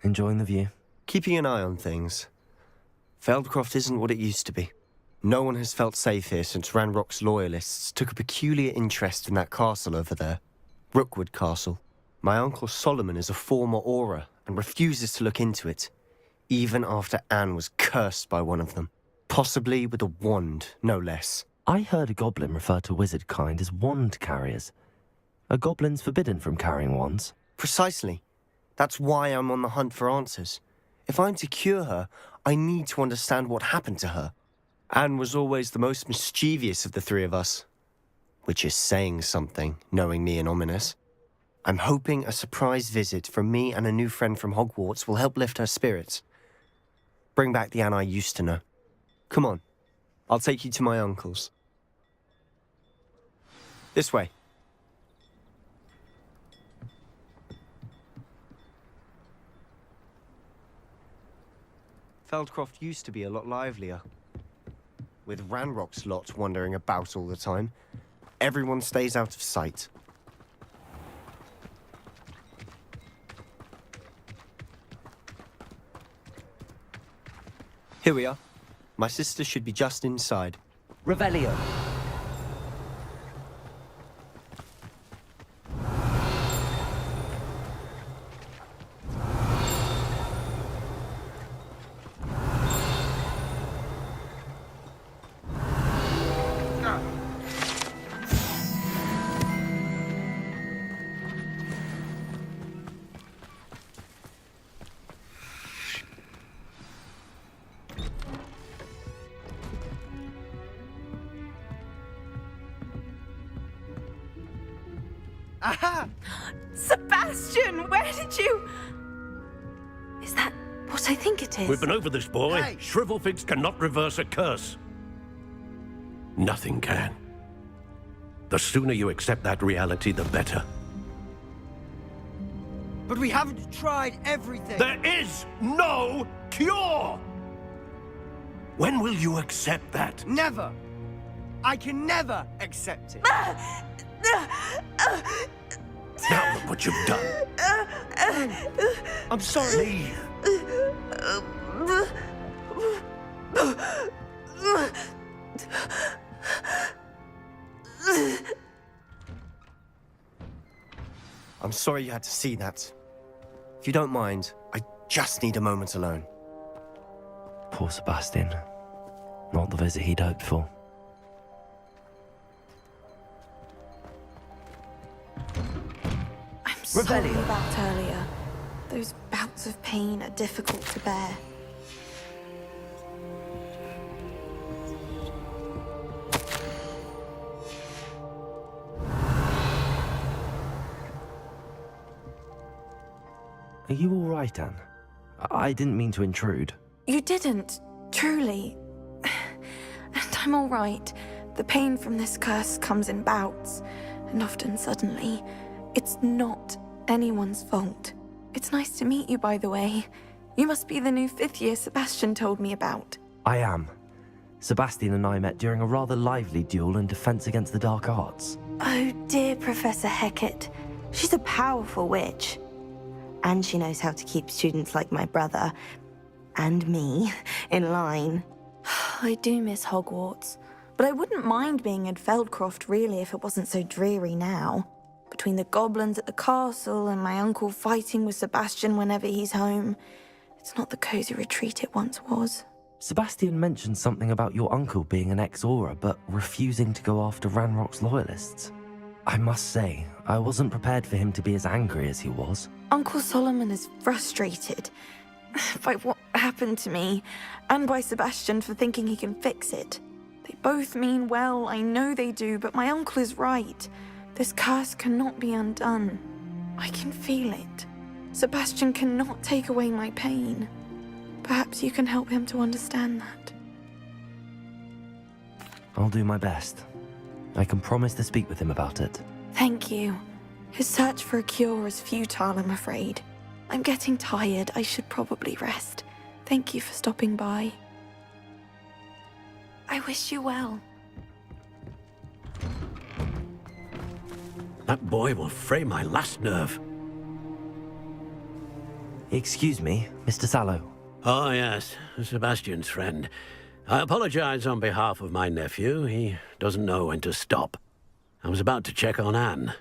Enjoying the view? Keeping an eye on things. Feldcroft isn't what it used to be. No one has felt safe here since Ranrock's loyalists took a peculiar interest in that castle over there. Rookwood Castle. My uncle Solomon is a former Auror and refuses to look into it, even after Anne was cursed by one of them. Possibly with a wand, no less. I heard a goblin refer to wizard kind as wand carriers. Are goblins forbidden from carrying wands? Precisely. That's why I'm on the hunt for answers. If I'm to cure her, I need to understand what happened to her. Anne was always the most mischievous of the three of us. Which is saying something, knowing me and Ominous. I'm hoping a surprise visit from me and a new friend from Hogwarts will help lift her spirits. Bring back the Anne I used to know. Come on, I'll take you to my uncle's. This way. Feldcroft used to be a lot livelier. With Ranrock's lot wandering about all the time, everyone stays out of sight. Here we are. My sister should be just inside. Revelio! Aha! Sebastian, where did you... Is that what I think it is? We've been over this, boy. Hey. Shrivelfigs cannot reverse a curse. Nothing can. The sooner you accept that reality, the better. But we haven't tried everything. There is no cure! When will you accept that? Never. I can never accept it. Now look what you've done. I'm sorry. Leave. I'm sorry you had to see that. If you don't mind, I just need a moment alone. Poor Sebastian. Not the visit he'd hoped for. I'm sorry Revelio. about earlier. Those bouts of pain are difficult to bear. Are you all right, Anne? I didn't mean to intrude. You didn't, truly. And I'm all right. The pain from this curse comes in bouts, and often suddenly. It's not anyone's fault. It's nice to meet you, by the way. You must be the new 5th year Sebastian told me about. I am. Sebastian and I met during a rather lively duel in defense against the dark arts. Oh, dear Professor Hecat. She's a powerful witch. And she knows how to keep students like my brother, and me, in line. I do miss Hogwarts, but I wouldn't mind being in Feldcroft, really, if it wasn't so dreary now. Between the goblins at the castle and my uncle fighting with Sebastian whenever he's home, it's not the cozy retreat it once was. Sebastian mentioned something about your uncle being an ex-Auror, but refusing to go after Ranrock's loyalists. I must say, I wasn't prepared for him to be as angry as he was. Uncle Solomon is frustrated by what happened to me, and by Sebastian for thinking he can fix it. They both mean well, I know they do, but my uncle is right. This curse cannot be undone. I can feel it. Sebastian cannot take away my pain. Perhaps you can help him to understand that. I'll do my best. I can promise to speak with him about it. Thank you. His search for a cure is futile, I'm afraid. I'm getting tired. I should probably rest. Thank you for stopping by. I wish you well. That boy will fray my last nerve. Excuse me, Mr. Sallow. Oh, yes, Sebastian's friend. I apologize on behalf of my nephew. He doesn't know when to stop. I was about to check on Anne.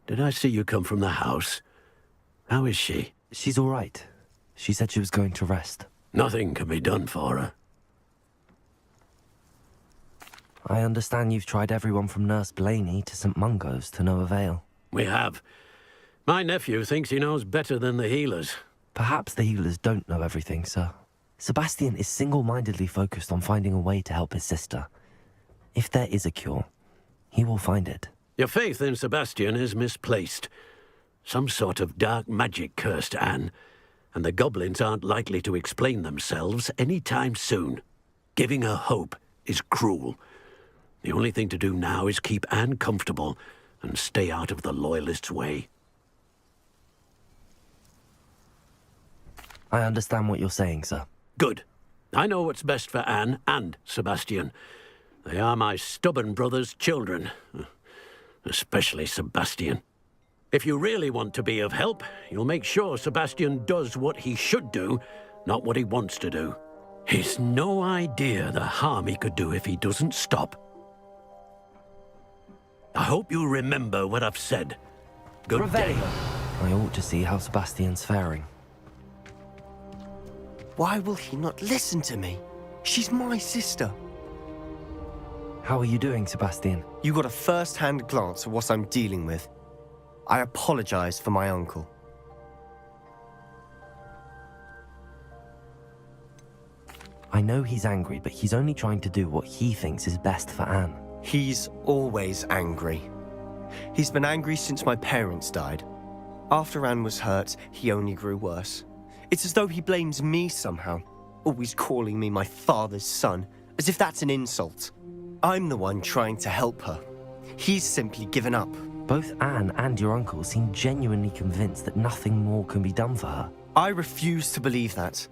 Did I see you come from the house? How is she? She's all right. She said she was going to rest. Nothing can be done for her. I understand you've tried everyone from Nurse Blaney to St. Mungo's to no avail. We have. My nephew thinks he knows better than the healers. Perhaps the healers don't know everything, sir. Sebastian is single-mindedly focused on finding a way to help his sister. If there is a cure, he will find it. Your faith in Sebastian is misplaced. Some sort of dark magic cursed Anne, and the goblins aren't likely to explain themselves any time soon. Giving her hope is cruel. The only thing to do now is keep Anne comfortable and stay out of the Loyalists' way. I understand what you're saying, sir. Good. I know what's best for Anne and Sebastian. They are my stubborn brother's children. Especially Sebastian. If you really want to be of help, you'll make sure Sebastian does what he should do, not what he wants to do. He's no idea the harm he could do if he doesn't stop. I hope you remember what I've said. Good day. I ought to see how Sebastian's faring. Why will he not listen to me? She's my sister. How are you doing, Sebastian? You got a first-hand glance at what I'm dealing with. I apologize for my uncle. I know he's angry, but he's only trying to do what he thinks is best for Anne. He's always angry. He's been angry since my parents died. After Anne was hurt, he only grew worse. It's as though he blames me somehow, always calling me my father's son, as if that's an insult. I'm the one trying to help her. He's simply given up. Both Anne and your uncle seem genuinely convinced that nothing more can be done for her. I refuse to believe that.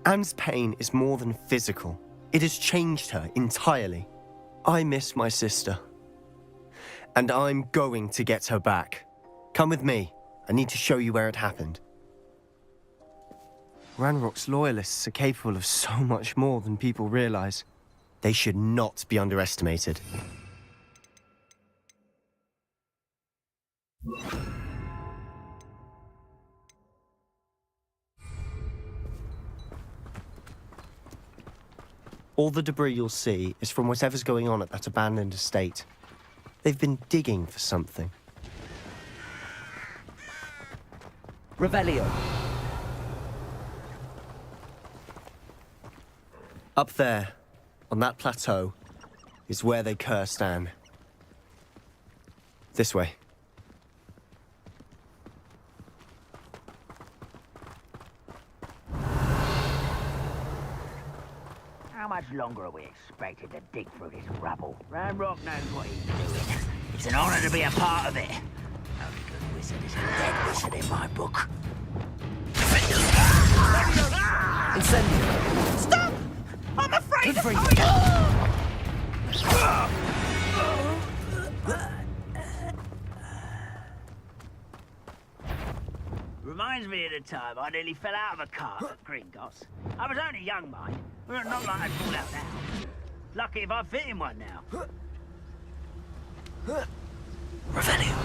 Anne's pain is more than physical. It has changed her entirely. I miss my sister. And I'm going to get her back. Come with me. I need to show you where it happened. Ranrock's Loyalists are capable of so much more than people realize. They should not be underestimated. All the debris you'll see is from whatever's going on at that abandoned estate. They've been digging for something. Revelio. Up there, on that plateau, is where they cursed Anne. This way. How much longer are we expected to dig through this rubble? Ranrock knows what he's doing. It's an honor to be a part of it. Only good wizard is a dead wizard in my book. Incendio. Stop! I'm afraid to Confringo. Reminds me of the time I nearly fell out of a cart at Gringotts. I was only young, mind. Well, not like I'd fall out now. Lucky if I fit in one now. Revelio.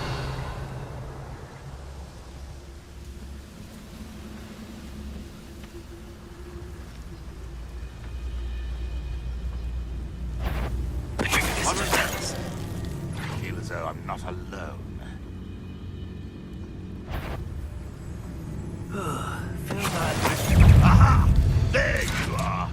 I feel as though I'm not alone. Aha! There you are!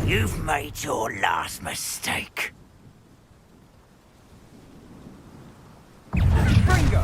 You've made your last mistake. Fringo.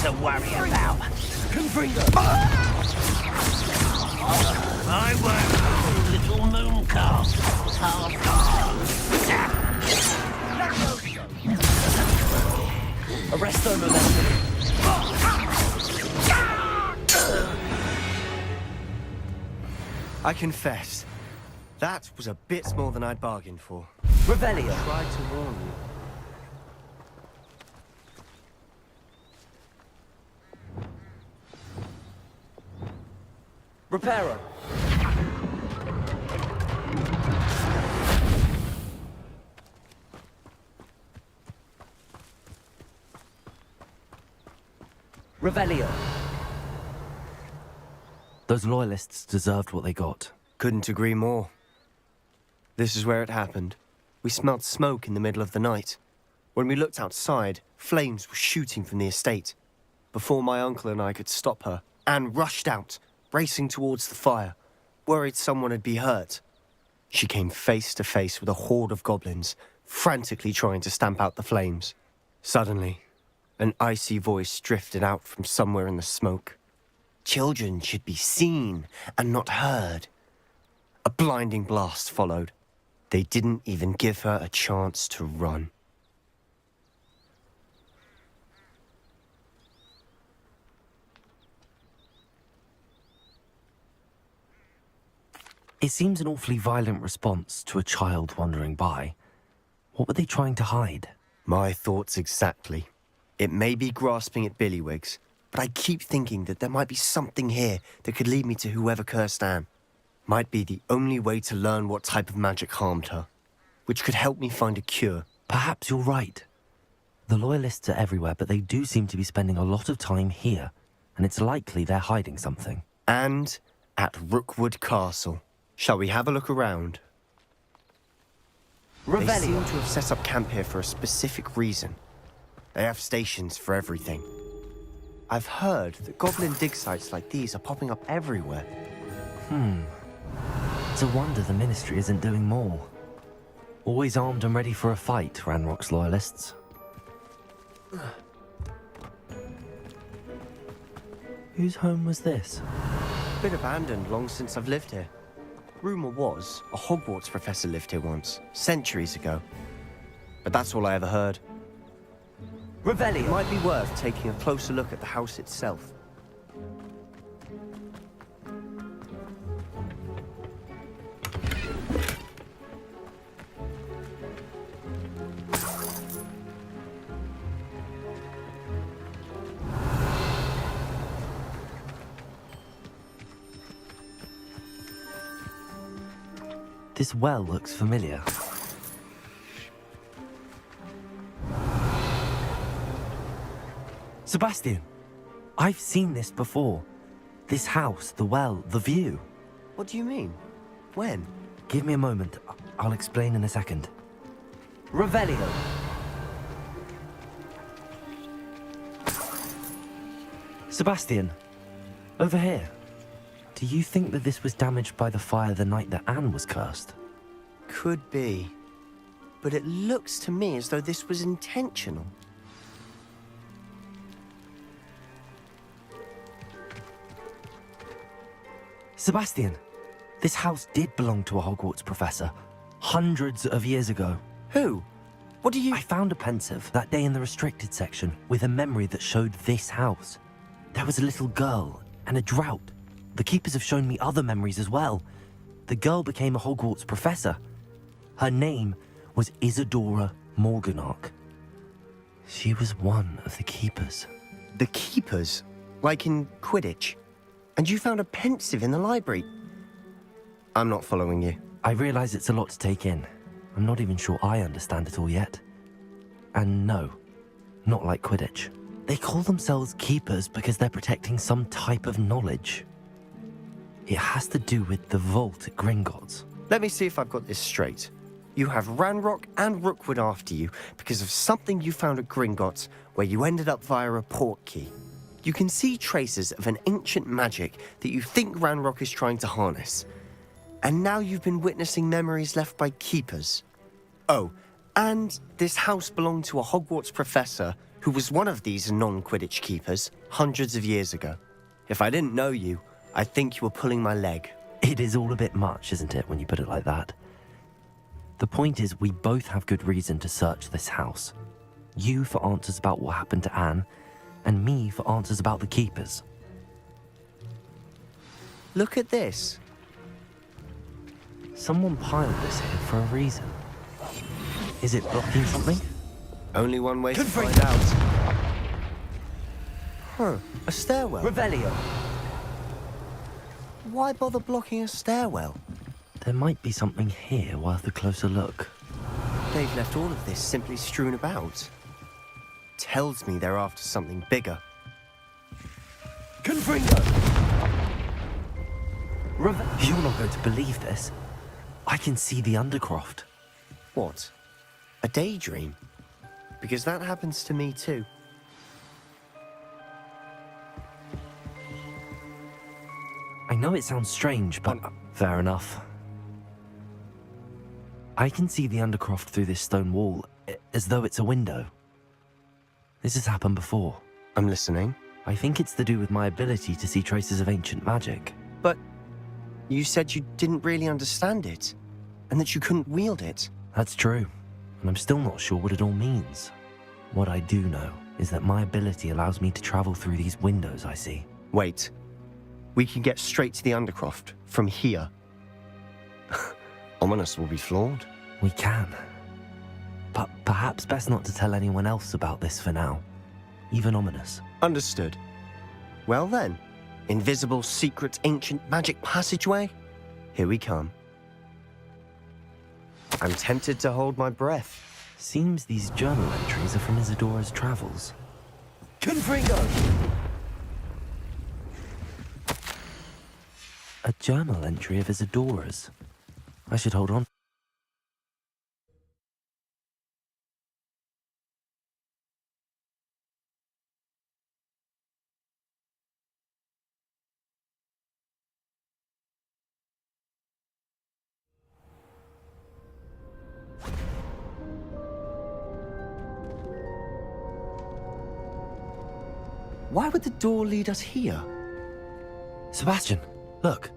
to worry about. I work for little moon castles, Arrest them, momentum. I confess, that was a bit more than I'd bargained for. Revelio. Tried to warn you. Reparo. Revelio. Those loyalists deserved what they got. Couldn't agree more. This is where it happened. We smelled smoke in the middle of the night. When we looked outside, flames were shooting from the estate. Before my uncle and I could stop her, Anne rushed out, racing towards the fire, worried someone had been hurt. She came face to face with a horde of goblins, frantically trying to stamp out the flames. Suddenly, an icy voice drifted out from somewhere in the smoke. Children should be seen and not heard. A blinding blast followed. They didn't even give her a chance to run. It seems an awfully violent response to a child wandering by. What were they trying to hide? My thoughts exactly. It may be grasping at Billywigs, but I keep thinking that there might be something here that could lead me to whoever cursed Anne. Might be the only way to learn what type of magic harmed her, which could help me find a cure. Perhaps you're right. The Loyalists are everywhere, but they do seem to be spending a lot of time here, and it's likely they're hiding something. And at Rookwood Castle. Shall we have a look around? They seem to have set up camp here for a specific reason. They have stations for everything. I've heard that goblin dig sites like these are popping up everywhere. It's a wonder the Ministry isn't doing more. Always armed and ready for a fight, Ranrock's Loyalists. Whose home was this? Been abandoned long since I've lived here. Rumour was a Hogwarts professor lived here once, centuries ago. But that's all I ever heard. It might be worth taking a closer look at the house itself. This well looks familiar. Sebastian, I've seen this before. This house, the well, the view. What do you mean? When? Give me a moment. I'll explain in a second. Revelio. Sebastian, over here. Do you think that this was damaged by the fire the night that Anne was cursed? Could be. But it looks to me as though this was intentional. Sebastian, this house did belong to a Hogwarts professor. Hundreds of years ago. Who? What do you... I found a pensive that day in the restricted section with a memory that showed this house. There was a little girl and a drought. The keepers have shown me other memories as well. The girl became a Hogwarts professor. Her name was Isadora Morganach. She was one of the keepers. The keepers? Like in Quidditch? And you found a pensive in the library? I'm not following you. I realize it's a lot to take in. I'm not even sure I understand it all yet. And no, not like Quidditch. They call themselves keepers because they're protecting some type of knowledge. It has to do with the vault at Gringotts. Let me see if I've got this straight. You have Ranrock and Rookwood after you because of something you found at Gringotts where you ended up via a port key. You can see traces of an ancient magic that you think Ranrock is trying to harness. And now you've been witnessing memories left by keepers. Oh, and this house belonged to a Hogwarts professor who was one of these non-Quidditch keepers hundreds of years ago. If I didn't know you, I'd think you were pulling my leg. It is all a bit much, isn't it, when you put it like that? The point is, we both have good reason to search this house. You for answers about what happened to Anne, and me for answers about the keepers. Look at this. Someone piled this here for a reason. Is it blocking something? Only one way to find out. Huh, a stairwell. Revelio! Why bother blocking a stairwell? There might be something here worth a closer look. They've left all of this simply strewn about. Tells me they're after something bigger. Confringo! You're not going to believe this. I can see the Undercroft. What? A daydream? Because that happens to me too. I know it sounds strange, but fair enough. I can see the Undercroft through this stone wall, as though it's a window. This has happened before. I'm listening. I think it's to do with my ability to see traces of ancient magic. But you said you didn't really understand it, and that you couldn't wield it. That's true, and I'm still not sure what it all means. What I do know is that my ability allows me to travel through these windows I see. Wait. We can get straight to the Undercroft from here. Ominous will be flawed. We can. But perhaps best not to tell anyone else about this for now. Even Ominous. Understood. Well then, invisible, secret, ancient magic passageway? Here we come. I'm tempted to hold my breath. Seems these journal entries are from Isadora's travels. Confringo! A journal entry of Isadora's. I should hold on. Why would the door lead us here? Sebastian, look.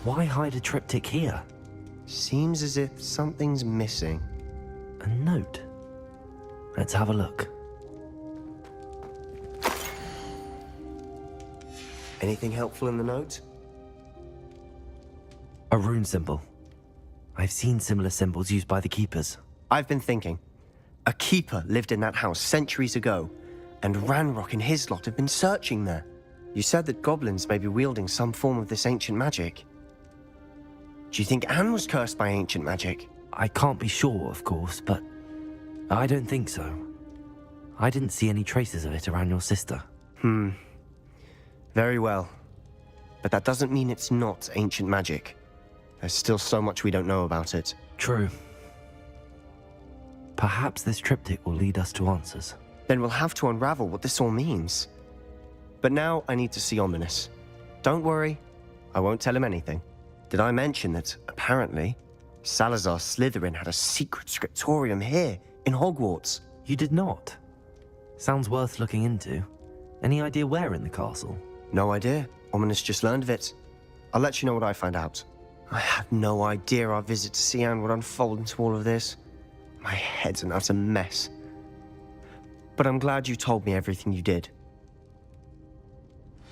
Why hide a triptych here? Seems as if something's missing. A note. Let's have a look. Anything helpful in the note? A rune symbol. I've seen similar symbols used by the keepers. I've been thinking. A keeper lived in that house centuries ago, and Ranrock and his lot have been searching there. You said that goblins may be wielding some form of this ancient magic. Do you think Anne was cursed by ancient magic? I can't be sure, of course, but I don't think so. I didn't see any traces of it around your sister. Very well. But that doesn't mean it's not ancient magic. There's still so much we don't know about it. True. Perhaps this triptych will lead us to answers. Then we'll have to unravel what this all means. But now I need to see Ominous. Don't worry, I won't tell him anything. Did I mention that, apparently, Salazar Slytherin had a secret scriptorium here, in Hogwarts? You did not? Sounds worth looking into. Any idea where in the castle? No idea. Ominous just learned of it. I'll let you know what I find out. I had no idea our visit to see Anne would unfold into all of this. My head's an utter mess. But I'm glad you told me everything you did.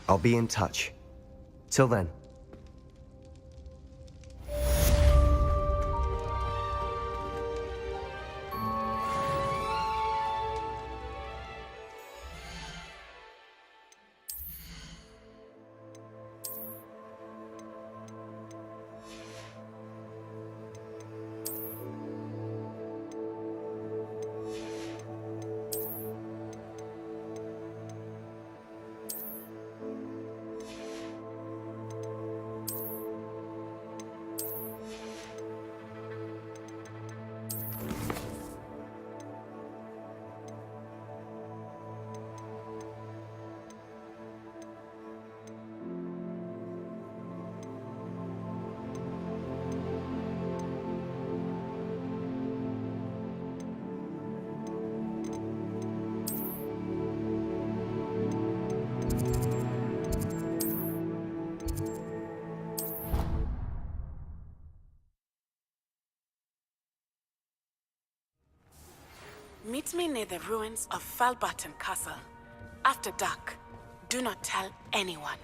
I'll be in touch. Till then. Meet me near the ruins of Falbaton Castle. After dark. Do not tell anyone.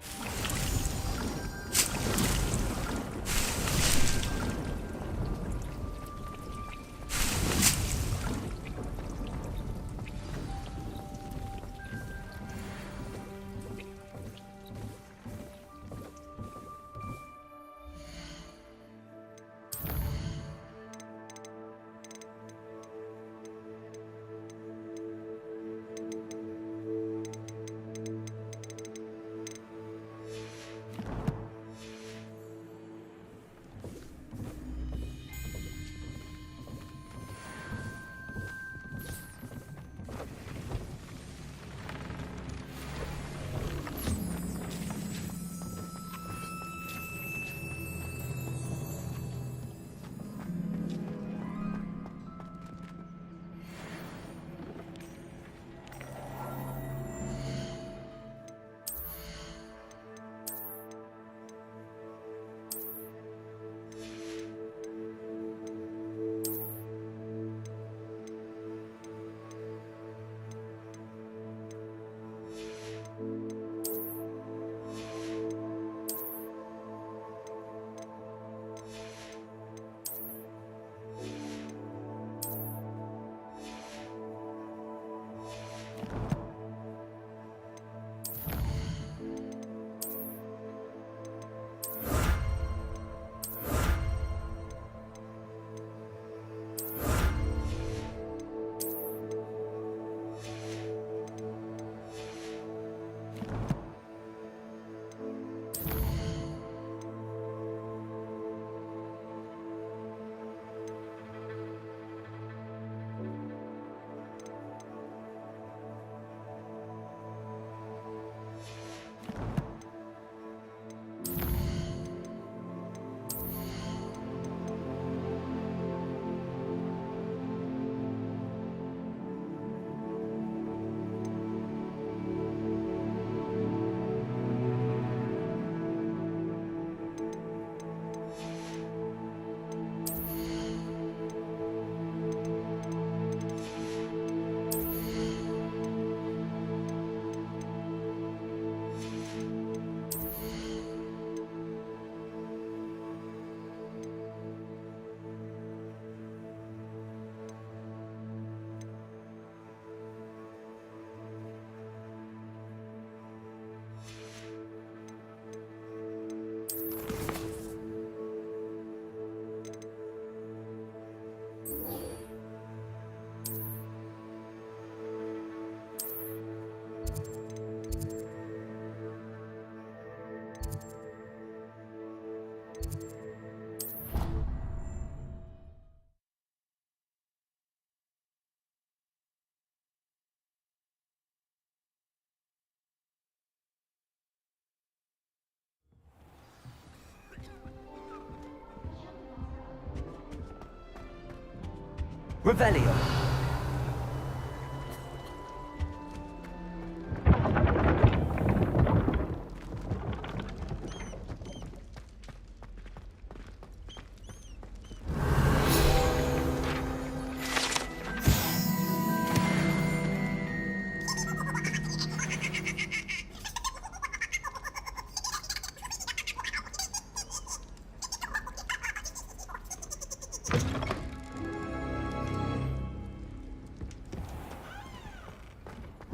Revelio.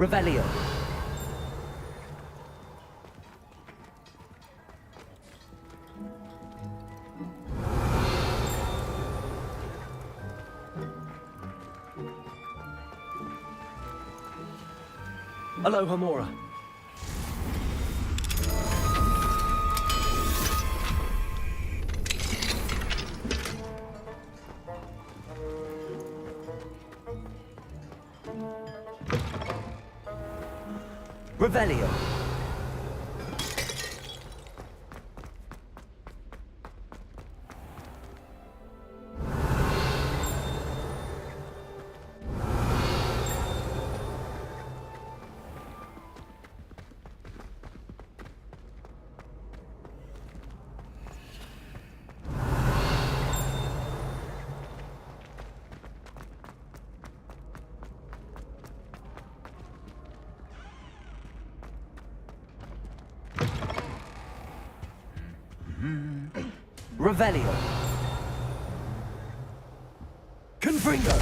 Revelio. Aloha Mora. Revelio. Revelio. Confringo.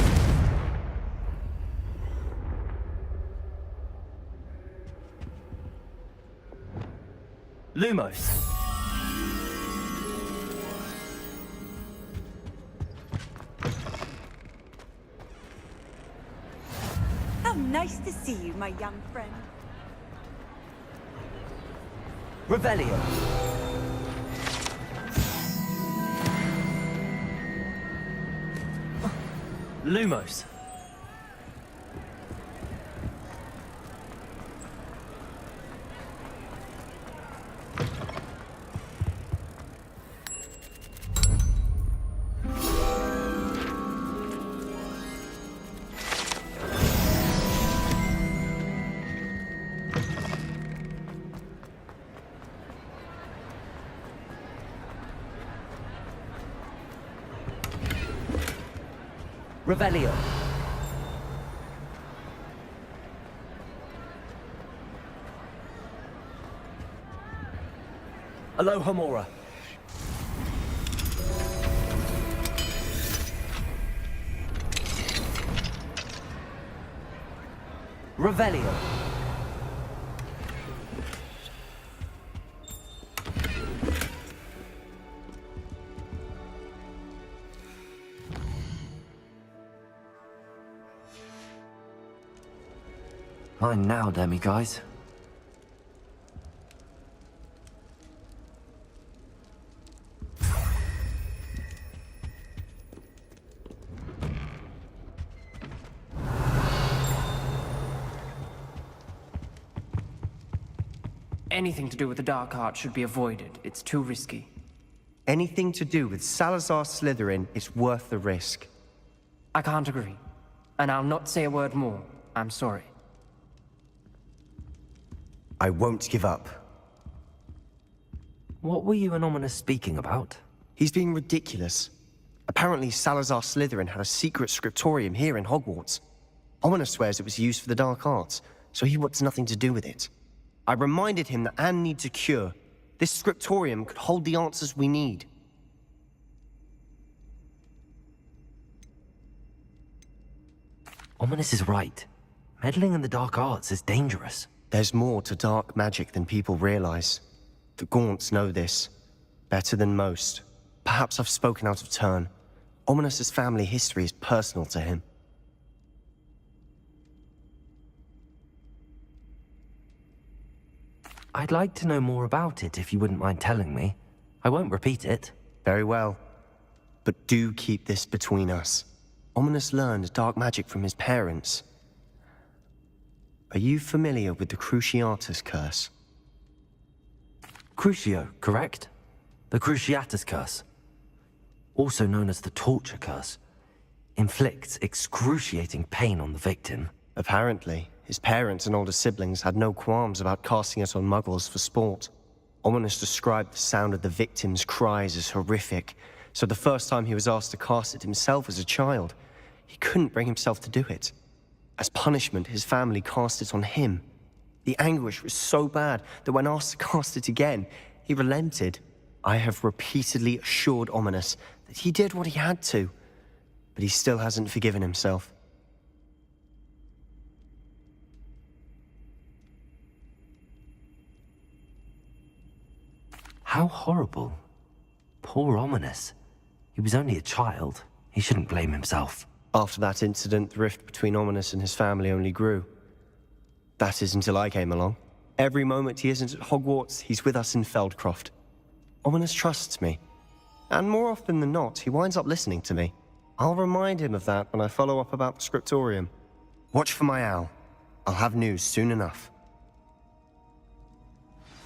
Lumos. How nice to see you, my young friend. Revelio. Lumos. Revelio. Alohomora. Revelio. Mine now, demi-guys. Anything to do with the dark art should be avoided. It's too risky. Anything to do with Salazar Slytherin is worth the risk. I can't agree. And I'll not say a word more. I'm sorry. I won't give up. What were you and Ominous speaking about? He's being ridiculous. Apparently Salazar Slytherin had a secret scriptorium here in Hogwarts. Ominous swears it was used for the dark arts, so he wants nothing to do with it. I reminded him that Anne needs a cure. This scriptorium could hold the answers we need. Ominous is right. Meddling in the dark arts is dangerous. There's more to dark magic than people realize. The Gaunts know this. Better than most. Perhaps I've spoken out of turn. Ominous's family history is personal to him. I'd like to know more about it if you wouldn't mind telling me. I won't repeat it. Very well. But do keep this between us. Ominous learned dark magic from his parents. Are you familiar with the Cruciatus Curse? Crucio, correct? The Cruciatus Curse. Also known as the Torture Curse. Inflicts excruciating pain on the victim. Apparently, his parents and older siblings had no qualms about casting it on muggles for sport. Ominous described the sound of the victim's cries as horrific, so the first time he was asked to cast it himself as a child, he couldn't bring himself to do it. As punishment, his family cast it on him. The anguish was so bad that when asked to cast it again, he relented. I have repeatedly assured Ominous that he did what he had to, but he still hasn't forgiven himself. How horrible. Poor Ominous. He was only a child. He shouldn't blame himself. After that incident, the rift between Ominous and his family only grew. That is until I came along. Every moment he isn't at Hogwarts, he's with us in Feldcroft. Ominous trusts me. And more often than not, he winds up listening to me. I'll remind him of that when I follow up about the scriptorium. Watch for my owl. I'll have news soon enough.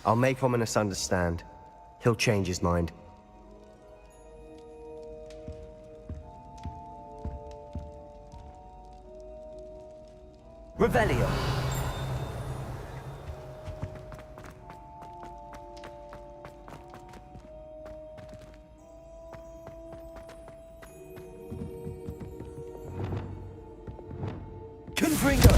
I'll make Ominous understand. He'll change his mind. Revelio. Confringo.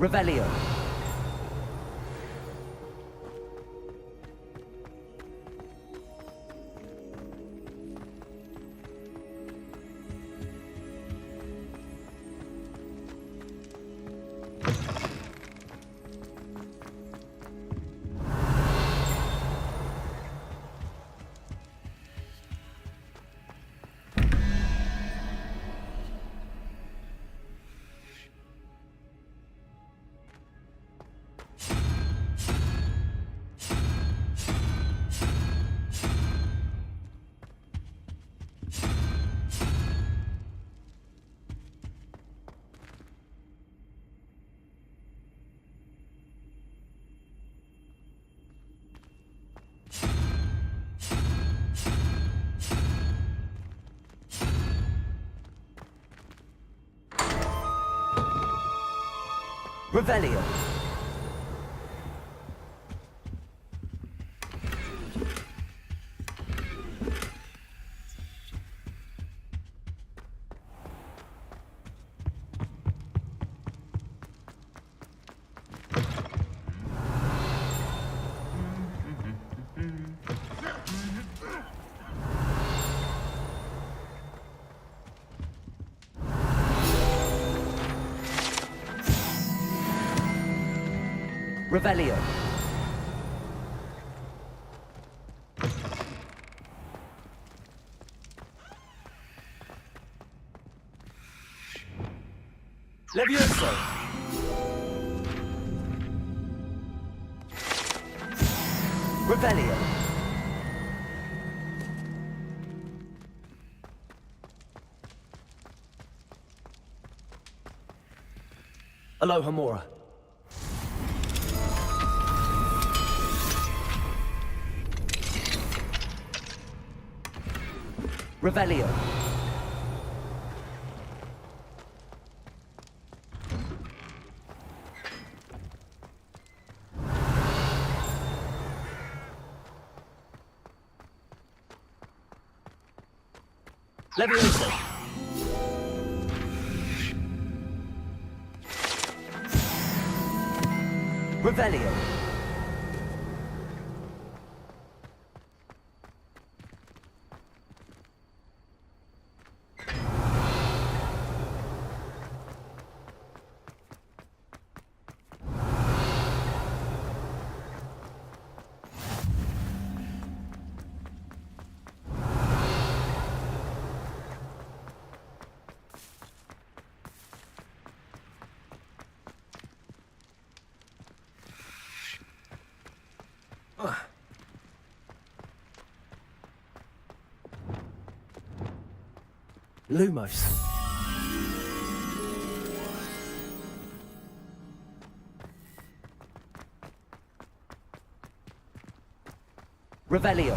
Revelio. Revelio. Revelio. Levioso! Revelio. Alohomora. Revelio. Levioso. Revelio. Lumos. Revelio.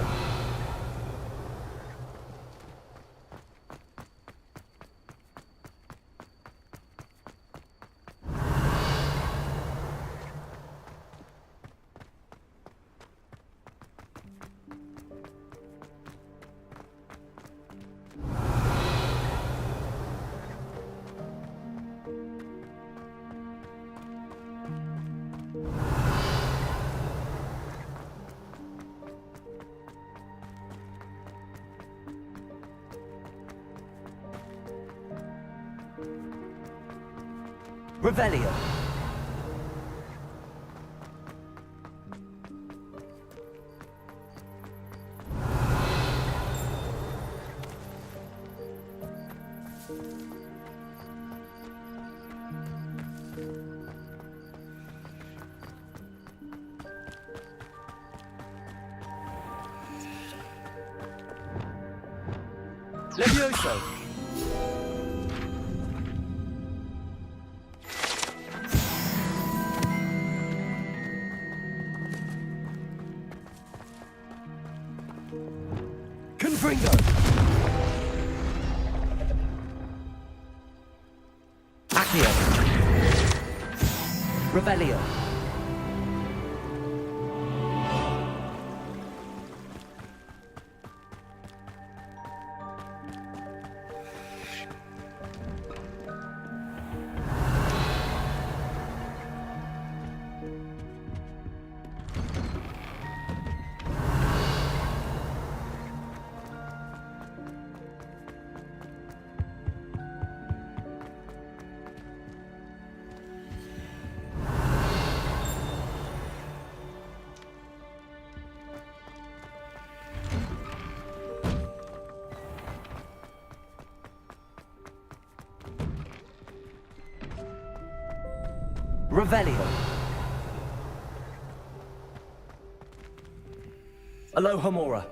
Revelio. Levioso! Confringo! Accio! Revelio! Revelio. Alohomora.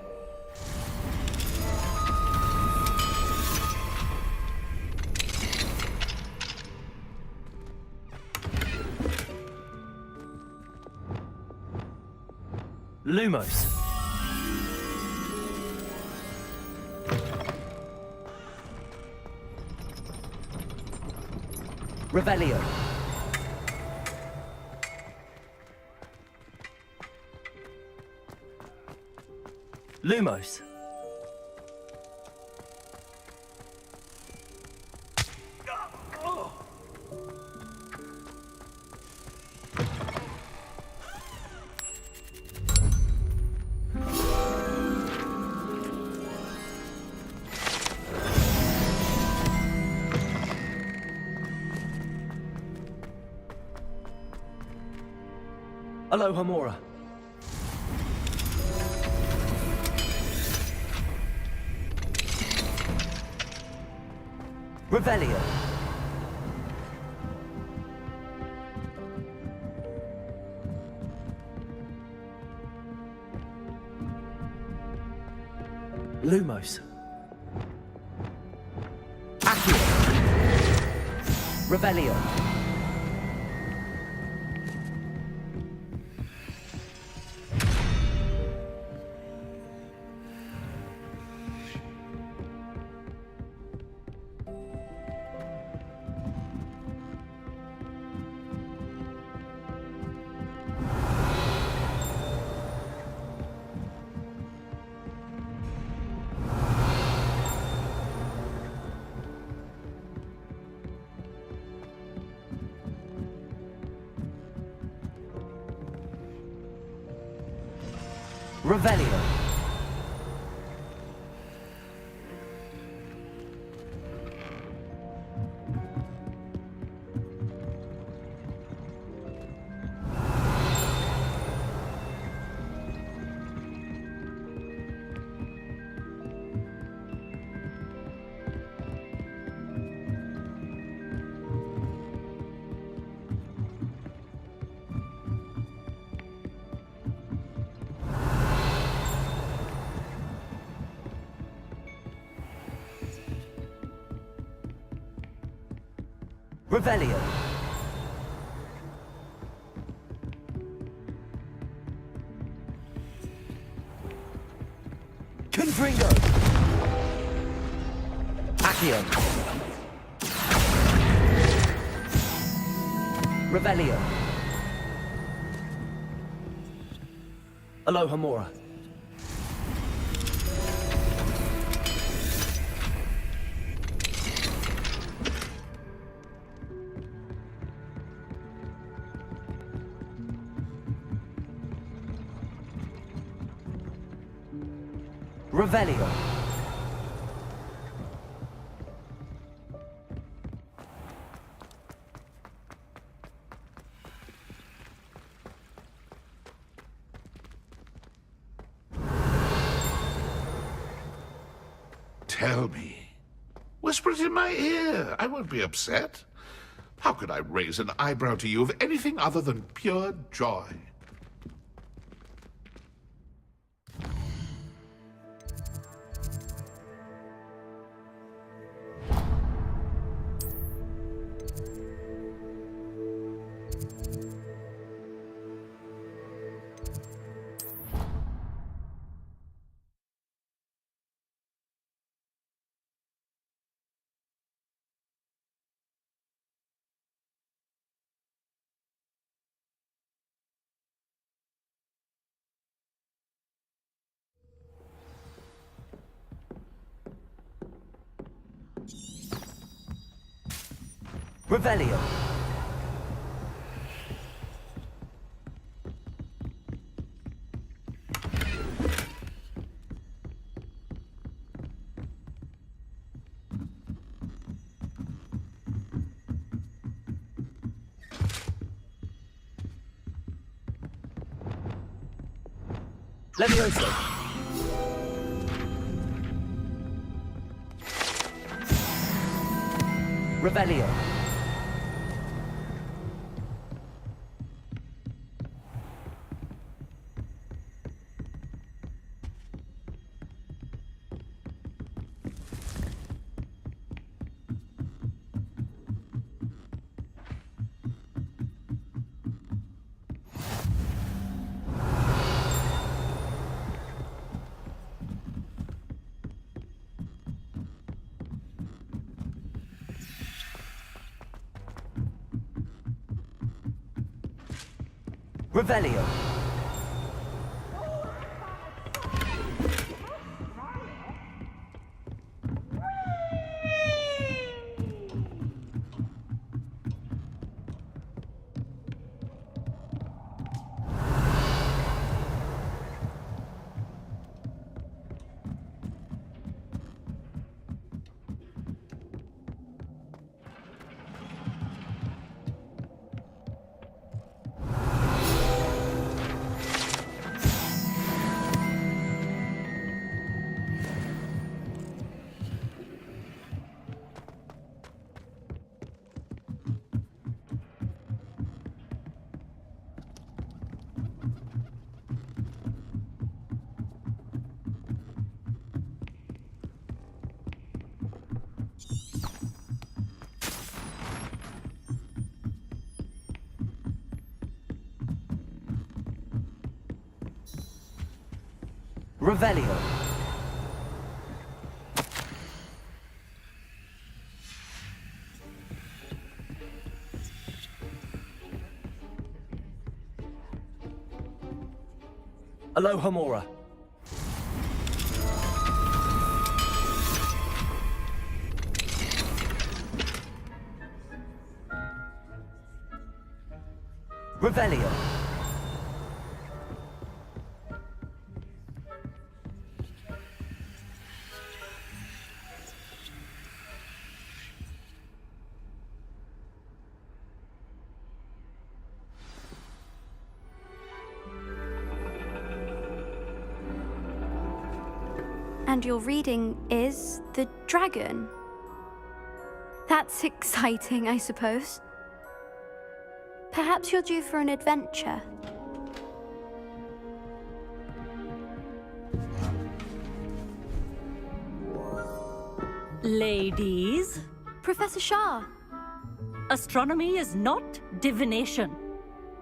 Lumos. Revelio. Lumos. Alohomora. Revelio. Lumos. Accio. Revelio. Revelio. Revelio. Confringo. Accio. Revelio. Alohomora. Revelio. Tell me. Whisper it in my ear. I won't be upset. How could I raise an eyebrow to you of anything other than pure joy? Revelio. Levioso. Revelio. Revelio. Revelio. Alohomora. Revelio. And your reading is the dragon. That's exciting, I suppose. Perhaps you're due for an adventure. Ladies, Professor Shah. astronomy is not divination.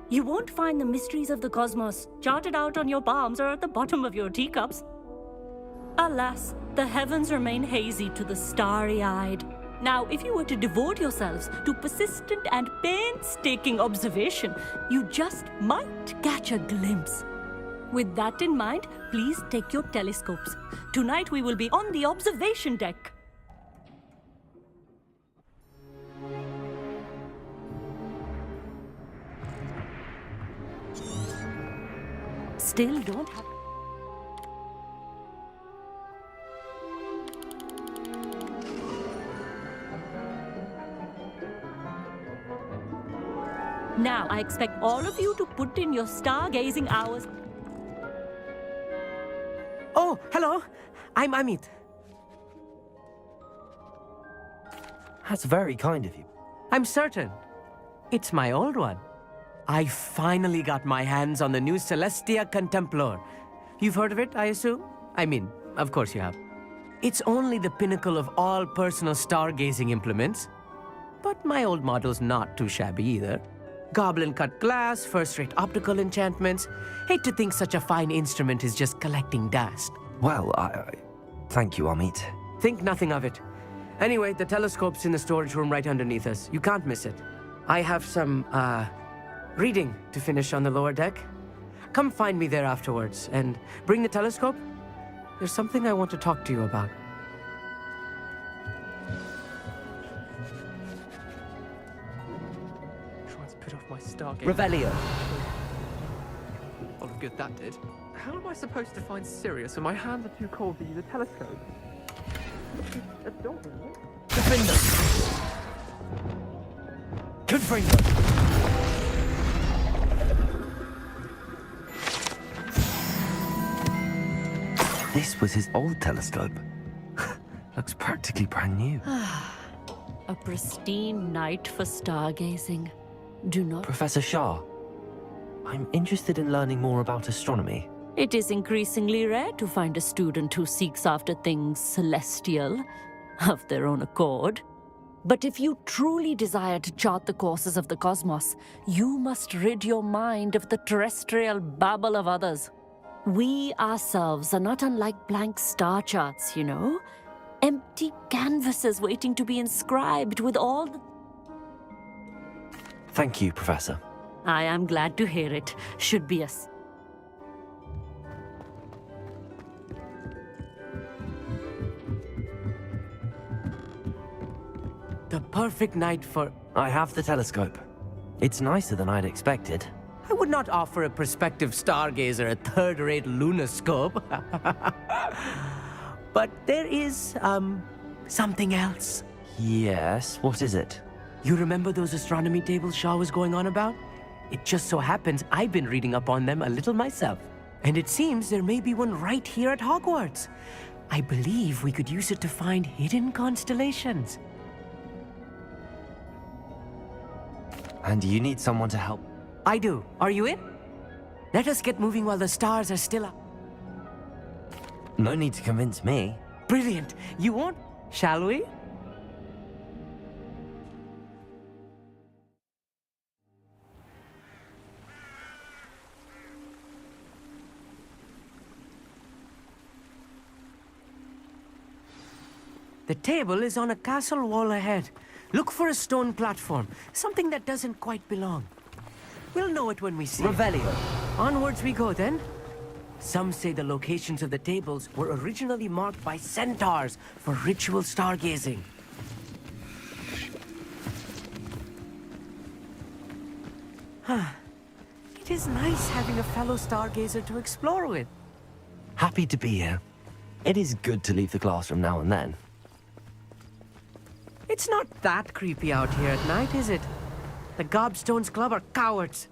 You won't find the mysteries of the cosmos charted out on your palms or at the bottom of your teacups. Alas, the heavens remain hazy to the starry-eyed. Now, if you were to devote yourselves to persistent and painstaking observation, you just might catch a glimpse. With that in mind, please take your telescopes. Tonight we will be on the observation deck. Still don't have... Now, I expect all of you to put in your stargazing hours. Oh, hello. I'm Amit. That's very kind of you. I'm certain. It's my old one. I finally got my hands on the new Celestia Contemplar. You've heard of it, I assume? I mean, of course you have. It's only the pinnacle of all personal stargazing implements. But my old model's not too shabby either. Goblin-cut glass, first-rate optical enchantments. Hate to think such a fine instrument is just collecting dust. Well, thank you, Amit. Think nothing of it. Anyway, the telescope's in the storage room right underneath us. You can't miss it. I have some, reading to finish on the lower deck. Come find me there afterwards, and bring the telescope. There's something I want to talk to you about. stargate. Revelio. Oh, good, that did. How am I supposed to find Sirius when my hands are too cold to use a telescope? A dog, isn't it? Defender. Confringo. This was his old telescope. Looks practically brand new. A pristine night for stargazing. Do not... Professor Shah, I'm interested in learning more about astronomy. It is increasingly rare to find a student who seeks after things celestial, of their own accord. But if you truly desire to chart the courses of the cosmos, you must rid your mind of the terrestrial babble of others. We ourselves are not unlike blank star charts, you know? Empty canvases waiting to be inscribed with all the... Thank you, Professor. I am glad to hear it. Should be us. The perfect night for... I have the telescope. It's nicer than I'd expected. I would not offer a prospective stargazer a third-rate lunoscope. But there is, something else. Yes, what is it? You remember those astronomy tables Shaw was going on about? It just so happens I've been reading up on them a little myself. And it seems there may be one right here at Hogwarts. I believe we could use it to find hidden constellations. And you need someone to help. I do. Are you in? Let us get moving while the stars are still up. No need to convince me. Brilliant. You won't? Shall we? The table is on a castle wall ahead. Look for a stone platform, something that doesn't quite belong. We'll know it when we see Revelio. it. Onwards we go then. Some say the locations of the tables were originally marked by centaurs for ritual stargazing. It is nice having a fellow stargazer to explore with. Happy to be here. It is good to leave the classroom now and then. It's not that creepy out here at night, is it? The Gobstones Club are cowards.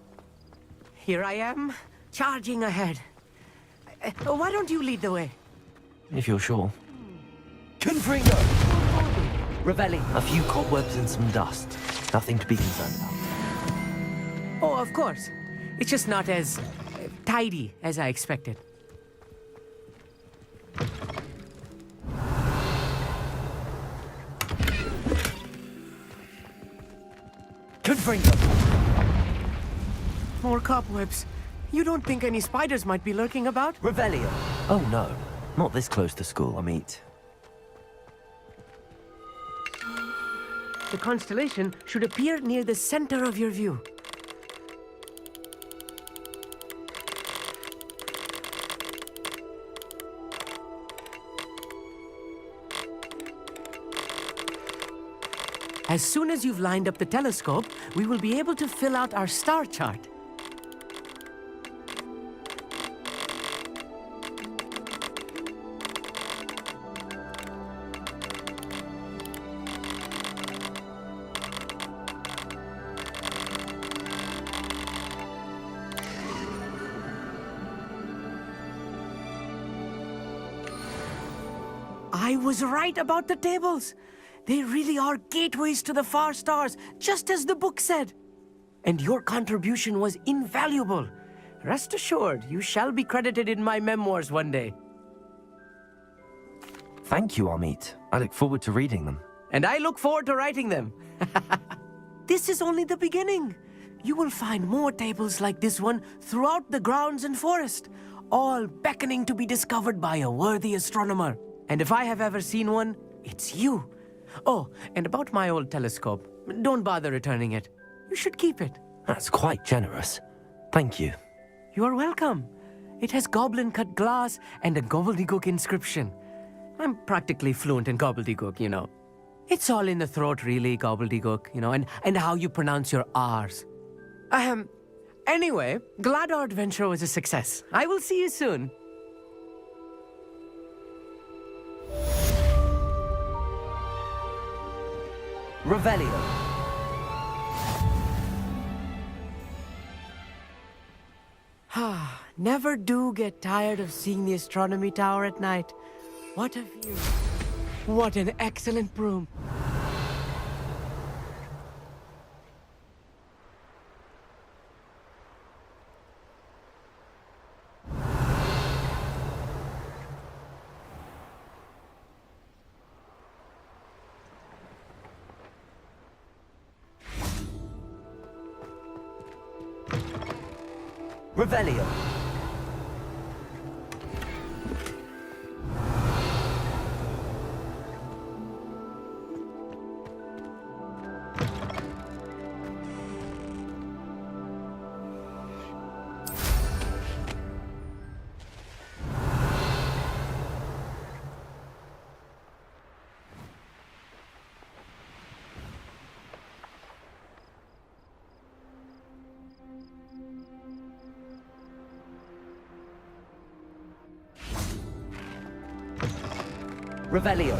Here I am, charging ahead. Why don't you lead the way? If you're sure. Confringo! Revelli. A few cobwebs and some dust. Nothing to be concerned about. Oh, of course. It's just not as tidy as I expected. Confringo! More cobwebs. You don't think any spiders might be lurking about? Revelio. Oh no, not this close to school, I mean. The constellation should appear near the center of your view. As soon as you've lined up the telescope, we will be able to fill out our star chart. I was right about the tables. They really are gateways to the far stars, just as the book said. And your contribution was invaluable. Rest assured, you shall be credited in my memoirs one day. Thank you, Amit. I look forward to reading them. And I look forward to writing them. This is only the beginning. You will find more tables like this one throughout the grounds and forest, all beckoning to be discovered by a worthy astronomer. And if I have ever seen one, it's you. Oh, and about my old telescope, don't bother returning it. You should keep it. That's quite generous. Thank you. You're welcome. It has goblin-cut glass and a gobbledygook inscription. I'm practically fluent in gobbledygook, you know. It's all in the throat, really, gobbledygook, you know, and how you pronounce your R's. Anyway, glad our adventure was a success. I will see you soon. Revelio. Never do get tired of seeing the astronomy tower at night. What a view. What an excellent broom. Revelio. Revelio.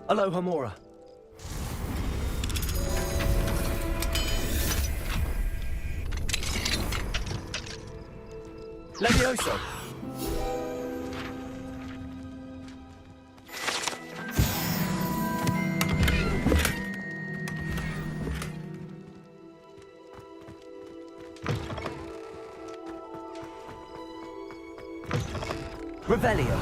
Aloha Mora. Levioso. Revelio.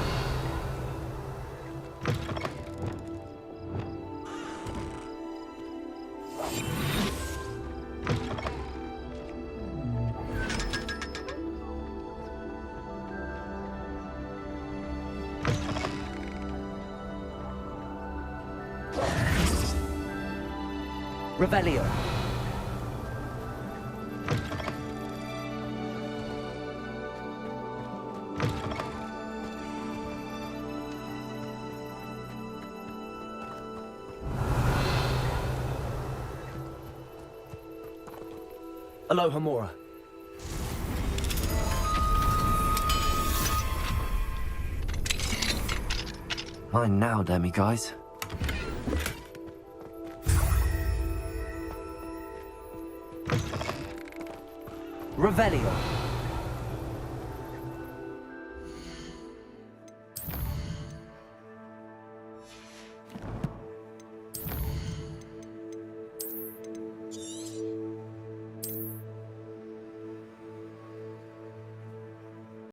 Revelio. Aloha Mora. Mine now, demi-guys. Revelio.